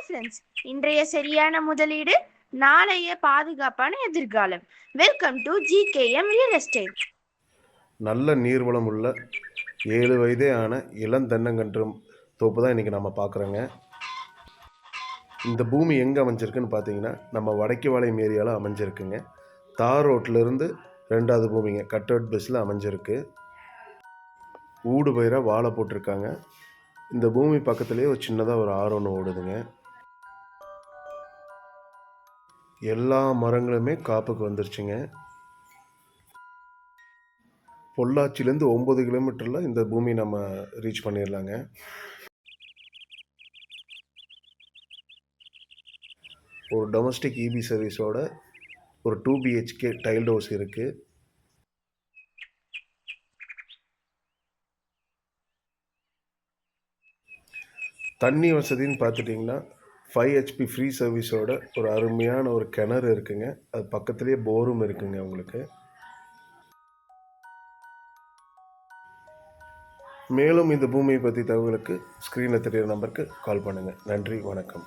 Friends, இன்றைய சரியான முதலீடு நாளைய பாதுகாப்பான எதிர்காலம். Welcome to GKM real estate. நல்ல நீர்வளம் உள்ள 7 வயதே ஆன இளந்தென்னங்கன்று தோப்பு தான் இன்றைக்கி நம்ம பார்க்குறோங்க. இந்த பூமி எங்கே அமைஞ்சிருக்குன்னு பார்த்தீங்கன்னா, நம்ம வடக்குவாளையம் ஏரியாவில் அமைஞ்சிருக்குங்க. தார் ரோட்டிலிருந்து 2வது பூமிங்க, கட்டவுட் பஸ்ஸில் அமைஞ்சிருக்கு. ஊடு பயிராக வாழை போட்டிருக்காங்க. இந்த பூமி பக்கத்துலேயே ஒரு சின்னதாக ஒரு ஆறு ஒன்று ஓடுதுங்க. எல்லா மரங்களுமே காப்புக்கு வந்துருச்சுங்க. பொள்ளாச்சிலேருந்து 9 கிலோமீட்டரில் இந்த பூமி நம்ம ரீச் பண்ணிடலாங்க. ஒரு டொமஸ்டிக் இபி சர்வீஸோட ஒரு 2 பிஹெச்கே டைல்டு ஹவுஸ் இருக்குது. தண்ணி வசதின்னு பார்த்துட்டிங்கன்னா 5 ஹெச்பி ஃப்ரீ சர்வீஸோட ஒரு அருமையான ஒரு கிணறு இருக்குங்க. அது பக்கத்துலேயே போரும் இருக்குங்க உங்களுக்கு. மேலும் இந்த பூமியை பற்றி தகவலுக்கு ஸ்க்ரீனில் தெரிகிற நம்பருக்கு கால் பண்ணுங்கள். நன்றி, வணக்கம்.